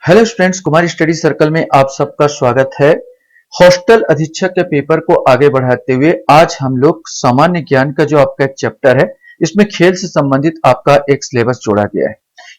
Hello students, Kumar study circle में आप सबका स्वागत है। हॉस्टल अधीक्षक के पेपर को आगे बढ़ाते हुए आज हम लोग सामान्य ज्ञान का जो आपका एक चैप्टर है, इसमें खेल से संबंधित आपका एक सिलेबस जोड़ा गया है।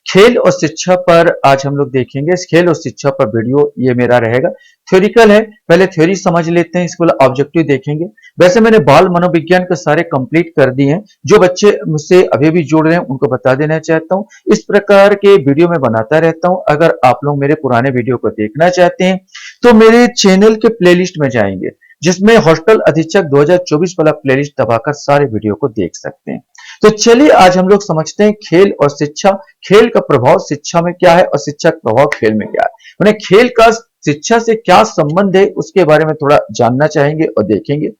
खेल और शिक्षा पर आज हम लोग देखेंगे। इस खेल और शिक्षा पर वीडियो ये मेरा रहेगा। थ्योरिकल है, पहले थ्योरी समझ लेते हैं, इसके बाद ऑब्जेक्टिव देखेंगे। वैसे मैंने बाल मनोविज्ञान के सारे कंप्लीट कर दिए हैं। जो बच्चे मुझसे अभी भी जुड़ रहे हैं उनको बता देना चाहता हूं, इस प्रकार के वीडियो मैं बनाता रहता हूं। अगर आप लोग मेरे पुराने वीडियो को देखना चाहते हैं तो मेरे चैनल के प्लेलिस्ट में जाएंगे, जिसमें हॉस्टल अधीक्षक 2024 वाला प्लेलिस्ट दबाकर सारे वीडियो को देख सकते हैं। तो चलिए आज हम लोग समझते हैं खेल और शिक्षा। खेल का प्रभाव शिक्षा में क्या है और शिक्षा का प्रभाव खेल में क्या है। उन्हें खेल का शिक्षा से क्या संबंध है उसके बारे में थोड़ा जानना चाहेंगे और देखेंगे।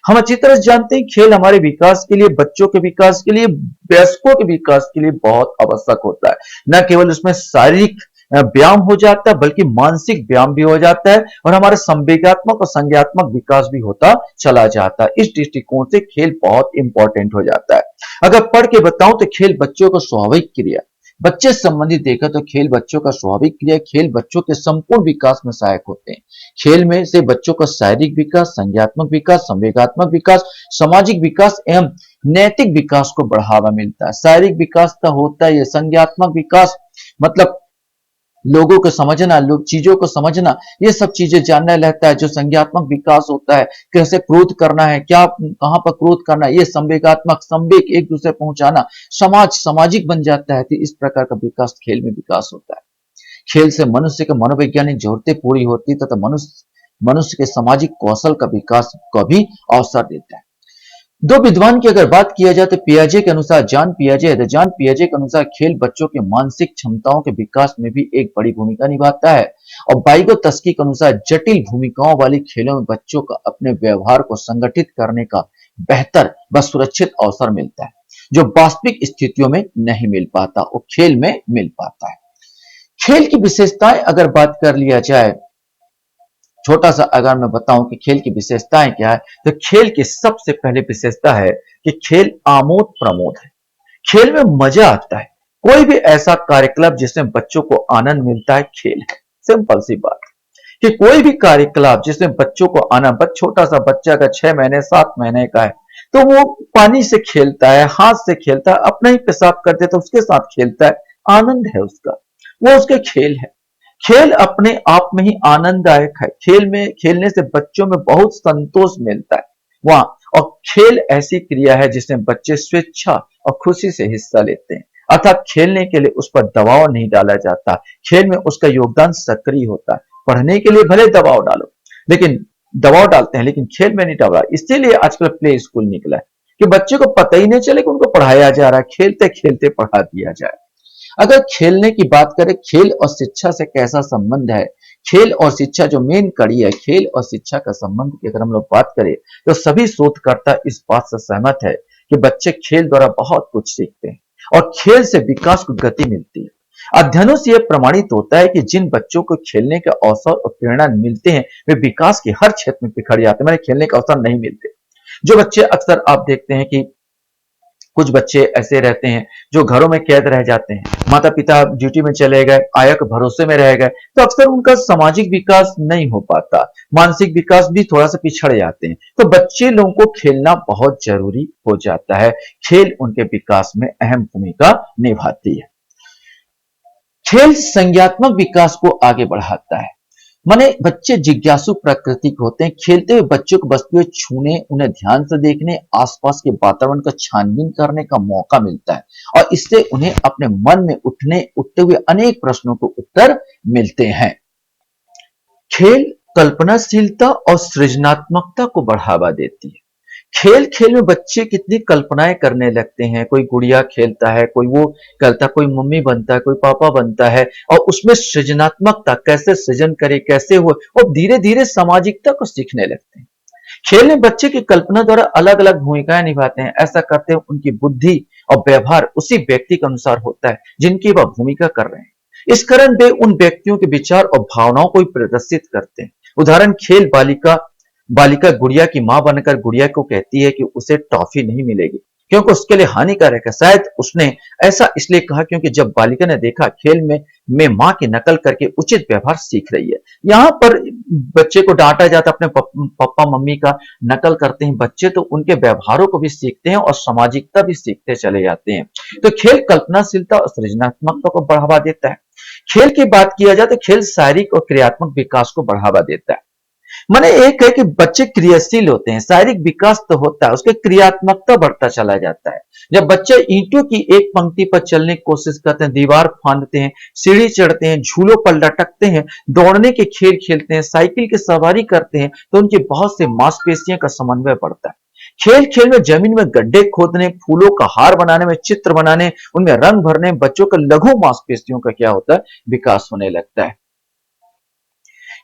हम अच्छी तरह जानते हैं खेल हमारे विकास के लिए, बच्चों के विकास के लिए, वयस्कों के विकास के लिए बहुत आवश्यक होता है। न केवल उसमें शारीरिक व्यायाम हो जाता है बल्कि मानसिक व्यायाम भी हो जाता है और हमारा संवेगात्मक और संज्ञात्मक विकास भी होता चला जाता है। इस दृष्टिकोण से खेल बहुत इंपॉर्टेंट हो जाता है। अगर पढ़ के बताऊं तो खेल बच्चों का स्वाभाविक क्रिया, बच्चे संबंधित देखा तो खेल बच्चों का स्वाभाविक क्रिया, खेल बच्चों के संपूर्ण विकास में सहायक होते हैं। खेल में से बच्चों का शारीरिक विकास, संज्ञात्मक विकास, संवेगात्मक विकास, सामाजिक विकास एवं नैतिक विकास को बढ़ावा मिलता है। शारीरिक विकास का होता है, यह संज्ञात्मक विकास मतलब लोगों को समझना, लोग चीजों को समझना, ये सब चीजें जानना रहता है। जो संज्ञात्मक विकास होता है, कैसे क्रोध करना है, क्या कहां पर क्रोध करना है, ये संवेगात्मक, संवेग एक दूसरे पहुंचाना, सामाजिक बन जाता है। तो इस प्रकार का विकास खेल में विकास होता है। खेल से मनुष्य के मनोवैज्ञानिक जरूरतें पूरी होती है तथा मनुष्य के सामाजिक कौशल का विकास को भी अवसर देता है। दो विद्वान की अगर बात किया जाए तो पियाजे के अनुसार, जॉन पियाजे के अनुसार खेल बच्चों के मानसिक क्षमताओं के विकास में भी एक बड़ी भूमिका निभाता है। और वाइगोत्स्की के अनुसार जटिल भूमिकाओं वाली खेलों में बच्चों को अपने व्यवहार को संगठित करने का बेहतर व सुरक्षित अवसर मिलता है, जो वास्तविक स्थितियों में नहीं मिल पाता और खेल में मिल पाता है। खेल की विशेषताएं अगर बात कर लिया जाए, छोटा सा अगर मैं बताऊं कि खेल की विशेषताएं क्या है, तो खेल की सबसे पहले विशेषता है कि खेल आमोद प्रमोद है। खेल में मजा आता है। कोई भी ऐसा कार्यकलाप जिसमें बच्चों को आनंद मिलता है, खेल है। सिंपल सी बात कि कोई भी कार्यकलाप जिसमें बच्चों को आनंद, छोटा सा बच्चा अगर 6 महीने 7 महीने का है तो वो पानी से खेलता है, हाथ से खेलता है, अपना ही पेशाब कर देता है, उसके साथ खेलता है, आनंद है उसका, वो उसके खेल है। खेल अपने आप में ही आनंददायक है। खेल में खेलने से बच्चों में बहुत संतोष मिलता है वहां। और खेल ऐसी क्रिया है जिसमें बच्चे स्वेच्छा और खुशी से हिस्सा लेते हैं, अर्थात खेलने के लिए उस पर दबाव नहीं डाला जाता। खेल में उसका योगदान सक्रिय होता है। पढ़ने के लिए भले दबाव डालो, लेकिन दबाव डालते हैं, लेकिन खेल में नहीं डाला। इसीलिए आजकल प्ले स्कूल निकला है कि बच्चे को पता ही नहीं चले कि उनको पढ़ाया जा रहा है, खेलते खेलते पढ़ा दिया जाए। अगर खेलने की बात करें, खेल और शिक्षा से कैसा संबंध है, खेल और शिक्षा जो मेन कड़ी है, खेल और शिक्षा का संबंध की अगर हम लोग बात करें तो सभी शोधकर्ता इस बात से सहमत है कि बच्चे खेल द्वारा बहुत कुछ सीखते हैं और खेल से विकास को गति मिलती है। अध्ययनों से यह प्रमाणित होता है कि जिन बच्चों को खेलने के अवसर और प्रेरणा मिलते हैं वे विकास के हर क्षेत्र में बिखर जाते हैं। मैंने खेलने का अवसर नहीं मिलते, जो बच्चे अक्सर आप देखते हैं कि कुछ बच्चे ऐसे रहते हैं जो घरों में कैद रह जाते हैं, माता पिता ड्यूटी में चले गए, आय के भरोसे में रह गए, तो अक्सर उनका सामाजिक विकास नहीं हो पाता, मानसिक विकास भी थोड़ा सा पिछड़ जाते हैं। तो बच्चे लोगों को खेलना बहुत जरूरी हो जाता है। खेल उनके विकास में अहम भूमिका निभाती है। खेल संज्ञात्मक विकास को आगे बढ़ाता है। माने बच्चे जिज्ञासु प्रकृति के होते हैं। खेलते हुए बच्चों को वस्तुएं छूने, उन्हें ध्यान से देखने, आसपास के वातावरण का छानबीन करने का मौका मिलता है और इससे उन्हें अपने मन में उठते हुए अनेक प्रश्नों को उत्तर मिलते हैं। खेल कल्पनाशीलता और सृजनात्मकता को बढ़ावा देती है। खेल खेल में बच्चे कितनी कल्पनाएं करने लगते हैं। कोई गुड़िया खेलता है, कोई वो करता, कोई मम्मी बनता है, कोई पापा बनता है और उसमें सृजनात्मकता, कैसे सृजन करे, कैसे हो, और धीरे धीरे सामाजिकता को सीखने लगते हैं। खेल में बच्चे की कल्पना द्वारा अलग अलग भूमिकाएं निभाते हैं। ऐसा करते हैं उनकी बुद्धि और व्यवहार उसी व्यक्ति के अनुसार होता है जिनकी वह भूमिका कर रहे हैं। इस कारण वे उन व्यक्तियों के विचार और भावनाओं को प्रदर्शित करते हैं। उदाहरण, खेल बालिका गुड़िया की मां बनकर गुड़िया को कहती है कि उसे टॉफी नहीं मिलेगी, क्योंकि उसके लिए हानिकारक है। शायद उसने ऐसा इसलिए कहा क्योंकि जब बालिका ने देखा खेल में मां की नकल करके उचित व्यवहार सीख रही है। यहाँ पर बच्चे को डांटा जाता है, अपने पापा मम्मी का नकल करते हैं बच्चे तो उनके व्यवहारों को भी सीखते हैं और सामाजिकता भी सीखते चले जाते हैं। तो खेल कल्पनाशीलता और सृजनात्मकता को बढ़ावा देता है। खेल की बात किया जाए तो खेल शारीरिक और क्रियात्मक विकास को बढ़ावा देता है। माने एक है कि बच्चे क्रियाशील होते हैं, शारीरिक विकास तो होता है, उसके क्रियात्मकता बढ़ता चला जाता है। जब बच्चे ईंटों की एक पंक्ति पर चलने की कोशिश करते हैं, दीवार फांदते हैं, सीढ़ी चढ़ते हैं, झूलों पर लटकते हैं, दौड़ने के खेल खेलते हैं, साइकिल की सवारी करते हैं, तो उनकी बहुत से मांसपेशियों का समन्वय बढ़ता है। खेल खेल में जमीन में गड्ढे खोदने, फूलों का हार बनाने में, चित्र बनाने, उनमें रंग भरने, बच्चों का लघु मांसपेशियों का क्या होता है, विकास होने लगता है।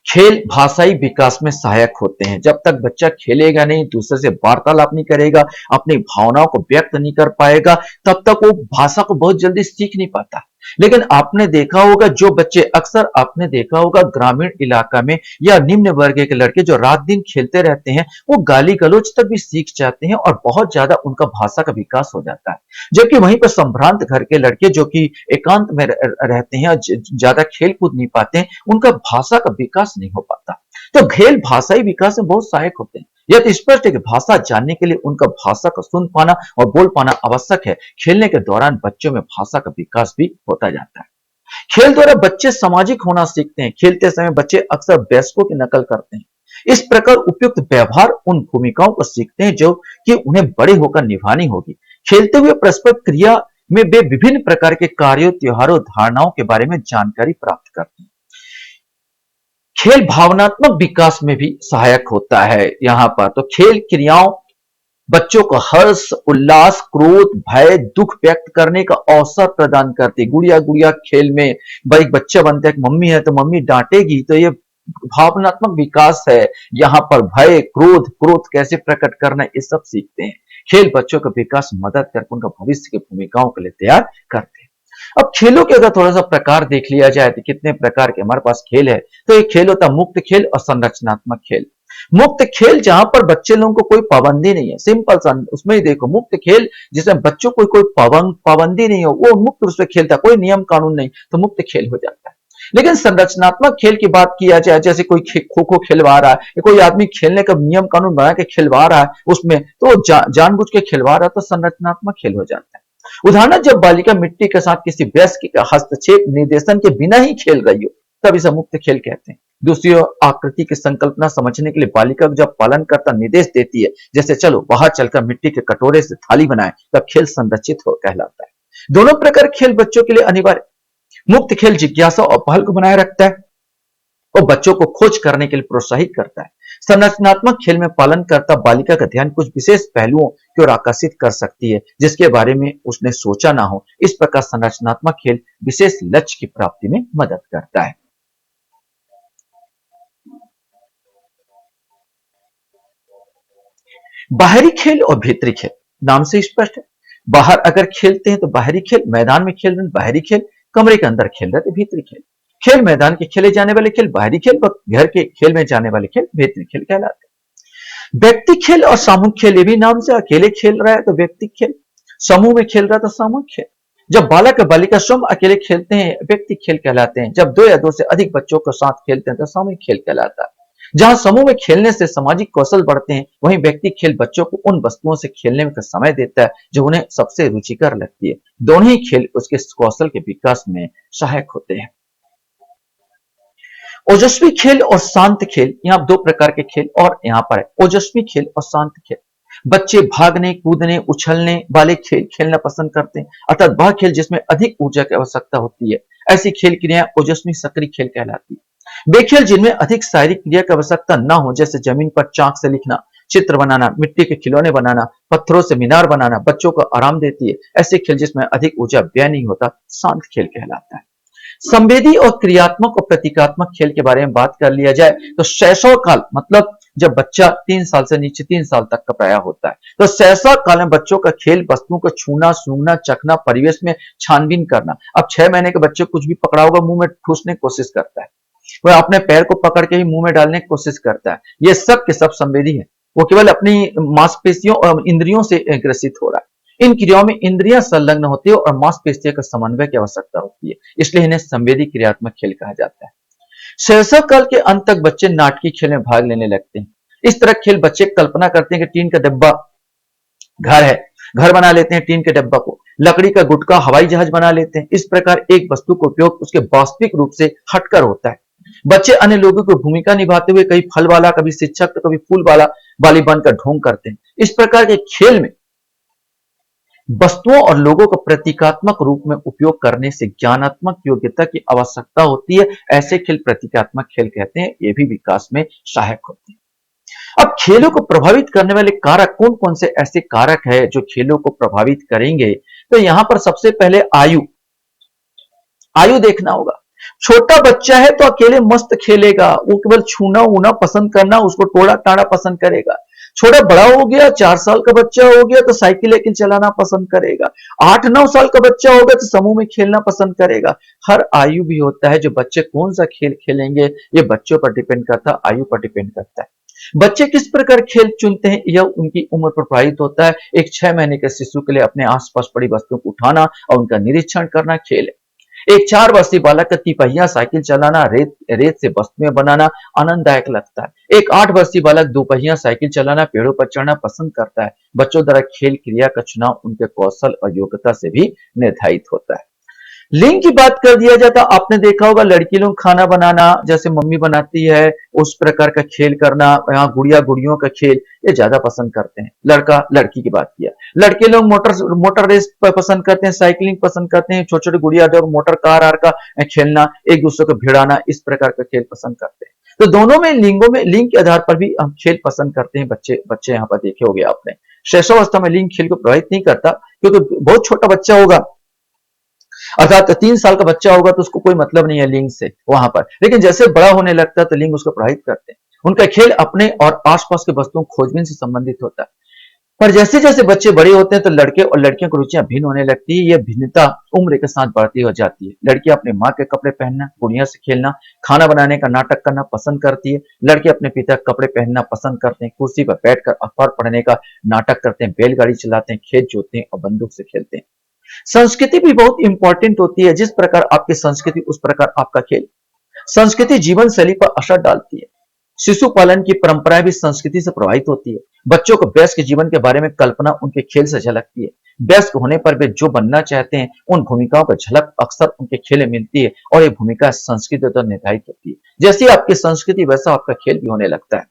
खेल भाषाई विकास में सहायक होते हैं। जब तक बच्चा खेलेगा नहीं, दूसरे से वार्तालाप नहीं करेगा, अपनी भावनाओं को व्यक्त नहीं कर पाएगा, तब तक वो भाषा को बहुत जल्दी सीख नहीं पाता। लेकिन आपने देखा होगा जो बच्चे अक्सर आपने देखा होगा ग्रामीण इलाका में या निम्न वर्ग के लड़के जो रात दिन खेलते रहते हैं, वो गाली गलौज तक भी सीख जाते हैं और बहुत ज्यादा उनका भाषा का विकास हो जाता है। जबकि वहीं पर संभ्रांत घर के लड़के जो कि एकांत में रहते हैं और ज्यादा खेल कूद नहीं पाते हैं, उनका भाषा का विकास नहीं हो पाता। तो खेल भाषाई विकास में बहुत सहायक होते हैं। यह तो स्पष्ट है कि भाषा जानने के लिए उनका भाषा को सुन पाना और बोल पाना आवश्यक है। खेलने के दौरान बच्चों में भाषा का विकास भी होता जाता है। खेल द्वारा बच्चे सामाजिक होना सीखते हैं। खेलते समय बच्चे अक्सर वयस्कों की नकल करते हैं। इस प्रकार उपयुक्त व्यवहार उन भूमिकाओं को सीखते हैं जो कि उन्हें बड़े होकर निभानी होगी। खेलते हुए परस्पर क्रिया में वे विभिन्न प्रकार के कार्यों, त्योहारों, धारणाओं के बारे में जानकारी प्राप्त करते हैं। खेल भावनात्मक विकास में भी सहायक होता है। यहाँ पर तो खेल क्रियाओं बच्चों को हर्ष, उल्लास, क्रोध, भय, दुख व्यक्त करने का अवसर प्रदान करती। गुड़िया गुड़िया खेल में भाई बच्चा बनता है, मम्मी है तो मम्मी डांटेगी, तो ये भावनात्मक विकास है। यहाँ पर भय, क्रोध, क्रोध कैसे प्रकट करना, ये सब सीखते हैं। खेल बच्चों का विकास मदद करके उनका भविष्य की भूमिकाओं के लिए तैयार करते हैं। अब खेलों के अगर थोड़ा सा प्रकार देख लिया जाए तो कितने प्रकार के हमारे पास खेल है। तो एक खेल होता है मुक्त खेल और संरचनात्मक खेल। मुक्त खेल जहां पर बच्चे लोगों को कोई पाबंदी नहीं है, सिंपल सा उसमें ही देखो मुक्त खेल जिसमें बच्चों को कोई पाबंदी नहीं हो, वो मुक्त रूप से खेलता, कोई नियम कानून नहीं, तो मुक्त खेल हो जाता है। लेकिन संरचनात्मक खेल की बात किया जाए, जैसे कोई खो खो खिलवा रहा है या कोई आदमी खेलने का नियम कानून बना के खिलवा रहा है उसमें, तो जानबूझ के खिलवा रहा है, तो संरचनात्मक खेल हो जाता है। उदाहरण, जब बालिका मिट्टी के साथ किसी वयस्क के हस्तक्षेप निर्देशन के बिना ही खेल रही हो, तब इसे मुक्त खेल कहते हैं। दूसरी ओर आकृति की संकल्पना समझने के लिए बालिका को जब पालन करता निर्देश देती है, जैसे चलो बाहर चलकर मिट्टी के कटोरे से थाली बनाए, तब खेल संरचित हो कहलाता है। दोनों प्रकार खेल बच्चों के लिए अनिवार्य। मुक्त खेल जिज्ञासा और पहल को बनाए रखता है और बच्चों को खोज करने के लिए प्रोत्साहित करता है। संरचनात्मक खेल में पालन करता बालिका का ध्यान कुछ विशेष पहलुओं की ओर आकर्षित कर सकती है जिसके बारे में उसने सोचा ना हो। इस प्रकार संरचनात्मक खेल विशेष लक्ष्य की प्राप्ति में मदद करता है। बाहरी खेल और भीतरी खेल, नाम से स्पष्ट है। बाहर अगर खेलते हैं तो बाहरी खेल, मैदान में खेल रहे हैं बाहरी खेल, कमरे के अंदर खेल रहे थे भीतरी खेल। खेल मैदान के खेले जाने वाले खेल बाहरी खेल, घर के खेल में जाने वाले खेल भीतरी खेल कहलाते हैं। व्यक्ति खेल और सामूहिक खेल, ये भी नाम से, अकेले खेल रहा है तो व्यक्ति खेल, समूह में खेल रहा है तो सामूहिक खेल। जब बालक और बालिका स्वयं अकेले खेलते हैं व्यक्ति खेल कहलाते हैं। जब दो या दो से अधिक बच्चों के साथ खेलते हैं तो सामूहिक खेल कहलाता है। जहां समूह में खेलने से सामाजिक कौशल बढ़ते हैं, वहीं व्यक्ति खेल बच्चों को उन वस्तुओं से खेलने में समय देता है जो उन्हें सबसे रुचिकर लगती है। दोनों ही खेल उसके कौशल के विकास में सहायक होते हैं। ओजस्वी खेल और शांत खेल, यहाँ दो प्रकार के खेल और यहाँ पर है, ओजस्वी खेल और शांत खेल। बच्चे भागने, कूदने, उछलने वाले खेल खेलना पसंद करते हैं, अर्थात वह खेल जिसमें अधिक ऊर्जा की आवश्यकता होती है। ऐसी खेल क्रिया ओजस्वी सक्रिय खेल कहलाती है। वे खेल जिनमें अधिक शारीरिक क्रिया की आवश्यकता न हो, जैसे जमीन पर चाक से लिखना, चित्र बनाना, मिट्टी के खिलौने बनाना, पत्थरों से मीनार बनाना, बच्चों को आराम देती है। ऐसे खेल जिसमें अधिक ऊर्जा व्यय नहीं होता, शांत खेल कहलाता है। संवेदी और क्रियात्मक और प्रतीकात्मक खेल के बारे में बात कर लिया जाए तो शैशव काल, मतलब जब बच्चा 3 साल से नीचे 3 साल तक का प्राय होता है, तो शैशव काल में बच्चों का खेल वस्तुओं को छूना, सूंघना, चखना, परिवेश में छानबीन करना। अब 6 महीने के बच्चे कुछ भी पकड़ा होगा मुंह में ठूसने की कोशिश करता है, वह अपने पैर को पकड़ के ही मुंह में डालने की कोशिश करता है। ये सब के सब संवेदी है, वो केवल अपनी मांसपेशियों और इंद्रियों से ग्रसित हो रहा है। इन क्रियाओं में इंद्रियां संलग्न होती है और मांसपेशियों का समन्वय की आवश्यकता होती है, इसलिए इन्हें संवेदी क्रियात्मक खेल कहा जाता है। शैशव काल के अंत तक बच्चे नाटकीय खेल में भाग लेने लगते हैं। इस तरह खेल बच्चे कल्पना करते हैं कि टीन का डिब्बा घर है, घर बना लेते हैं टीन के डब्बा को, लकड़ी का गुटका हवाई जहाज बना लेते हैं। इस प्रकार एक वस्तु का उपयोग उसके वास्तविक रूप से हटकर होता है। बच्चे अन्य लोगों की भूमिका निभाते हुए कभी फल वाला, कभी शिक्षक, तो कभी फूल वाला वाली बनकर ढोंग करते हैं। इस प्रकार के खेल में वस्तुओं और लोगों का प्रतीकात्मक रूप में उपयोग करने से ज्ञानात्मक योग्यता की आवश्यकता होती है। ऐसे खेल प्रतीकात्मक खेल कहते हैं। ये भी विकास में सहायक होते हैं। अब खेलों को प्रभावित करने वाले कारक कौन कौन से ऐसे कारक है जो खेलों को प्रभावित करेंगे? तो यहां पर सबसे पहले आयु आयु देखना होगा। छोटा बच्चा है तो अकेले मस्त खेलेगा, वो केवल छूना ऊना पसंद करना, उसको टोड़ा टाड़ा पसंद करेगा। छोटा बड़ा हो गया, 4 साल का बच्चा हो गया तो साइकिल लेकिन चलाना पसंद करेगा। 8-9 साल का बच्चा होगा तो समूह में खेलना पसंद करेगा। हर आयु भी होता है जो बच्चे कौन सा खेल खेलेंगे, ये बच्चों पर डिपेंड करता है, आयु पर डिपेंड करता है। बच्चे किस प्रकार खेल चुनते हैं यह उनकी उम्र पर प्रभावित होता है। एक 6 महीने के शिशु के लिए अपने आसपास पड़ी वस्तुओं को उठाना और उनका निरीक्षण करना खेल है। एक 4 वर्षीय बालक का तिपहिया साइकिल चलाना, रेत से वस्तुएं बनाना आनंददायक लगता है। एक 8 वर्षीय बालक दोपहिया साइकिल चलाना, पेड़ों पर चढ़ना पसंद करता है। बच्चों द्वारा खेल क्रिया का चुनाव उनके कौशल और योग्यता से भी निर्धारित होता है। लिंग की बात कर दिया जाता, आपने देखा होगा लड़की लोग खाना बनाना जैसे मम्मी बनाती है उस प्रकार का खेल करना, यहाँ गुड़िया गुड़ियों का खेल ये ज्यादा पसंद करते हैं। लड़का लड़की की बात किया, लड़के लोग मोटर रेस पसंद करते हैं, साइकिलिंग पसंद करते हैं, छोटे छोटे गुड़िया और मोटर कार आर का खेलना, एक दूसरे को भिड़ाना, इस प्रकार का खेल पसंद करते हैं। तो दोनों में लिंगों में लिंग के आधार पर भी हम खेल पसंद करते हैं। बच्चे यहाँ पर देखे होंगे आपने। शैशवावस्था में लिंग खेल को प्रभावित नहीं करता क्योंकि बहुत छोटा बच्चा होगा, अर्थात 3 साल का बच्चा होगा तो उसको कोई मतलब नहीं है लिंग से वहां पर, लेकिन जैसे बड़ा होने लगता है तो लिंग उसको प्रभावित करते हैं। उनका खेल अपने और आसपास के वस्तुओं खोजबीन से संबंधित होता है। पर जैसे जैसे बच्चे बड़े होते हैं तो लड़के और लड़कियों की रुचियां भिन्न होने लगती है। यह भिन्नता उम्र के साथ बढ़ती हो जाती है। लड़कियां अपने माँ के कपड़े पहनना, गुड़िया से खेलना, खाना बनाने का नाटक करना पसंद करती है। लड़के अपने पिता के कपड़े पहनना पसंद करते हैं, कुर्सी पर बैठकर अखबार पढ़ने का नाटक करते हैं, बैलगाड़ी चलाते हैं, खेत जोतते हैं और बंदूक से खेलते हैं। संस्कृति भी बहुत इंपॉर्टेंट होती है। जिस प्रकार आपकी संस्कृति उस प्रकार आपका खेल। संस्कृति जीवन शैली पर असर डालती है। शिशु पालन की परंपराएं भी संस्कृति से प्रभावित होती है। बच्चों को वयस्क जीवन के बारे में कल्पना उनके खेल से झलकती है। वयस्क होने पर वे जो बनना चाहते हैं उन भूमिकाओं का झलक अक्सर उनके खेल में मिलती है और ये भूमिका संस्कृति द्वारा निर्धारित होती है। जैसी आपकी संस्कृति वैसा आपका खेल भी होने लगता है।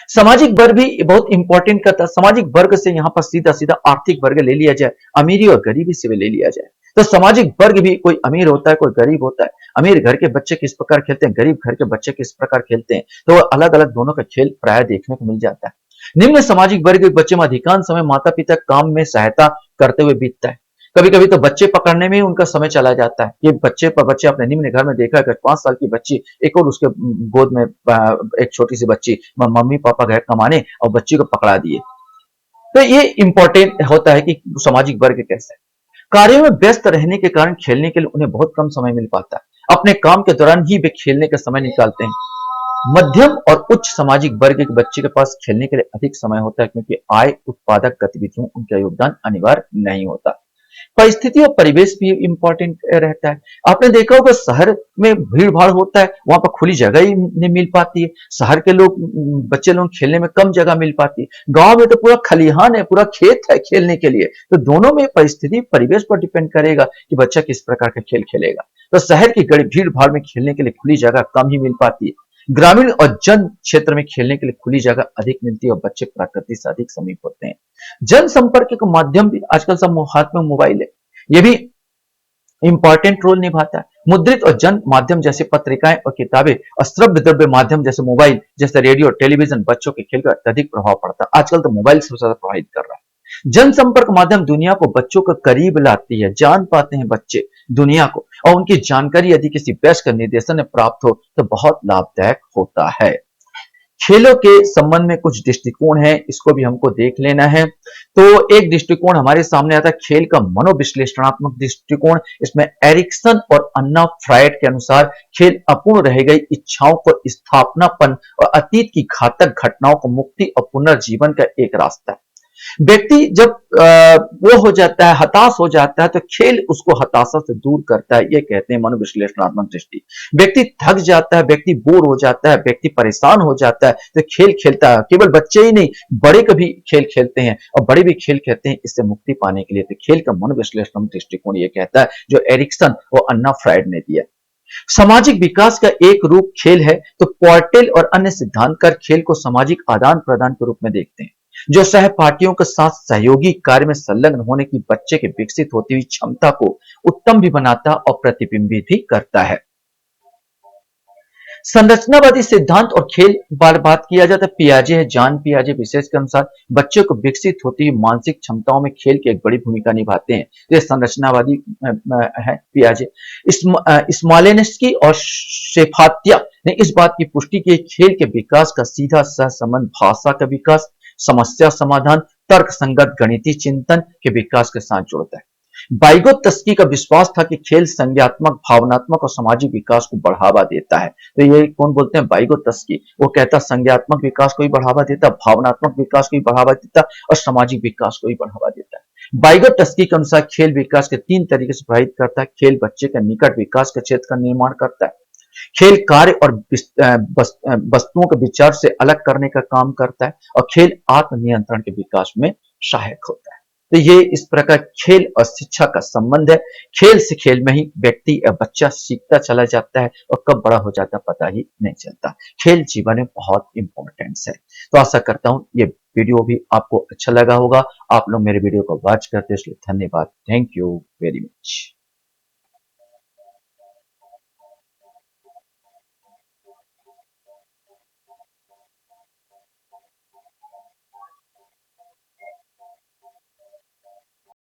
सामाजिक वर्ग भी बहुत इंपॉर्टेंट करता है। सामाजिक वर्ग से यहाँ पर सीधा सीधा आर्थिक वर्ग ले लिया जाए, अमीरी और गरीबी से भी ले लिया जाए तो सामाजिक वर्ग भी कोई अमीर होता है, कोई गरीब होता है। अमीर घर के बच्चे किस प्रकार खेलते हैं, गरीब घर के बच्चे किस प्रकार खेलते हैं, तो अलग अलग दोनों का खेल प्राय देखने को मिल जाता है। निम्न सामाजिक वर्ग के बच्चे में अधिकांश समय माता पिता काम में सहायता करते हुए बीतता है। कभी कभी तो बच्चे पकड़ने में उनका समय चला जाता है। ये बच्चे अपने निम्न घर में देखा है, 5 साल की बच्ची एक और उसके गोद में एक छोटी सी बच्ची, मम्मी पापा गए कमाने और बच्ची को पकड़ा दिए। तो ये इंपॉर्टेंट होता है कि सामाजिक वर्ग कैसे है। कार्यों में व्यस्त रहने के कारण खेलने के लिए उन्हें बहुत कम समय मिल पाता है। अपने काम के दौरान ही वे खेलने का समय निकालते हैं। मध्यम और उच्च सामाजिक वर्ग के बच्चे के पास खेलने के लिए अधिक समय होता है क्योंकि आय उत्पादक गतिविधियों उनका योगदान अनिवार्य नहीं होता। परिस्थिति और परिवेश भी इंपॉर्टेंट रहता है। आपने देखा होगा शहर में भीड़ भाड़ होता है, वहां पर खुली जगह ही नहीं मिल पाती है। शहर के लोग बच्चे लोग खेलने में कम जगह मिल पाती है। गांव में तो पूरा खलिहान है, पूरा खेत है खेलने के लिए। तो दोनों में परिस्थिति परिवेश पर डिपेंड करेगा कि बच्चा किस प्रकार का खेल खेलेगा। तो शहर की भीड़ भाड़ में खेलने के लिए खुली जगह कम ही मिल पाती है। ग्रामीण और जन क्षेत्र में खेलने के लिए खुली जगह अधिक मिलती है और बच्चे प्रकृति से अधिक समीप होते हैं। जनसंपर्क का माध्यम भी आजकल सब हाथ में मोबाइल है, ये भी इंपॉर्टेंट रोल निभाता है। मुद्रित और जन माध्यम जैसे पत्रिकाएं और किताबें और श्रव्य द्रव्य माध्यम जैसे मोबाइल जैसे रेडियो टेलीविजन बच्चों के खेल का अत्यधिक प्रभाव पड़ता है। आजकल तो मोबाइल सबसे ज्यादा प्रभावित कर रहा है। जनसंपर्क माध्यम दुनिया को बच्चों के करीब लाती है। जान पाते हैं बच्चे दुनिया को और उनकी जानकारी यदि किसी वयस्क निर्देशन में प्राप्त हो तो बहुत लाभदायक होता है। खेलों के संबंध में कुछ दृष्टिकोण है, इसको भी हमको देख लेना है। तो एक दृष्टिकोण हमारे सामने आता है खेल का मनोविश्लेषणात्मक दृष्टिकोण। इसमें एरिक्सन और अन्ना फ्रायड के अनुसार खेल अपूर्ण रह गई इच्छाओं को स्थापनापन और अतीत की घातक घटनाओं को मुक्ति और पुनर्जीवन का एक रास्ता है। व्यक्ति जब वो हो जाता है, हताश हो जाता है, तो खेल उसको हताशा से दूर करता है। ये कहते हैं मनोविश्लेषणात्मक दृष्टि। व्यक्ति थक जाता है, व्यक्ति बोर हो जाता है, व्यक्ति परेशान हो जाता है, तो खेल खेलता है। केवल बच्चे ही नहीं, बड़े कभी खेल खेलते हैं, और बड़े भी खेल खेलते हैं इससे मुक्ति पाने के लिए। तो खेल का मनोविश्लेषणात्मक दृष्टिकोण ये कहता है, जो एरिक्सन और अन्ना फ्राइड ने दिया। सामाजिक विकास का एक रूप खेल है, तो पोर्टेल और अन्य सिद्धांतकार खेल को सामाजिक आदान प्रदान के रूप में देखते हैं, जो सहपाठियों के साथ सहयोगी कार्य में संलग्न होने की बच्चे के विकसित होती हुई क्षमता को उत्तम भी बनाता और प्रतिबिंबित भी करता है। संरचनावादी सिद्धांत और खेल बार बात किया जाता है। पियाजे है, जान पियाजे विशेष के अनुसार बच्चों को विकसित होती हुई मानसिक क्षमताओं में खेल की एक बड़ी भूमिका निभाते हैं। ये संरचनावादी है पियाजे। स्मॉलेंस्की और शेफात्या ने इस बात की पुष्टि की, खेल के विकास का सीधा सहसंबंध भाषा का विकास, समस्या समाधान, तर्क संगत गणितीय चिंतन के विकास के साथ जुड़ता है। वाइगोत्स्की का विश्वास था कि खेल संज्ञात्मक, भावनात्मक और सामाजिक विकास को बढ़ावा देता है। तो ये कौन बोलते हैं? वाइगोत्स्की। वो कहता संज्ञात्मक विकास को भी बढ़ावा देता, भावनात्मक विकास को भी बढ़ावा देता और सामाजिक विकास को भी बढ़ावा देता है। वाइगोत्स्की के अनुसार खेल विकास के 3 तरीके से प्रभावित करता है। खेल बच्चे के निकट विकास के क्षेत्र का निर्माण करता है। खेल कार्य और वस्तुओं के विचार से अलग करने का काम करता है, और खेल आत्मनियंत्रण के विकास में सहायक होता है। तो ये इस प्रकार खेल और शिक्षा का संबंध है। खेल से खेल में ही व्यक्ति या बच्चा सीखता चला जाता है, और कब बड़ा हो जाता है पता ही नहीं चलता। खेल जीवन में बहुत इंपॉर्टेंस है। तो आशा करता हूं ये वीडियो भी आपको अच्छा लगा होगा। आप लोग मेरे वीडियो को वॉच करते हैं, इसलिए धन्यवाद। Thank you very much.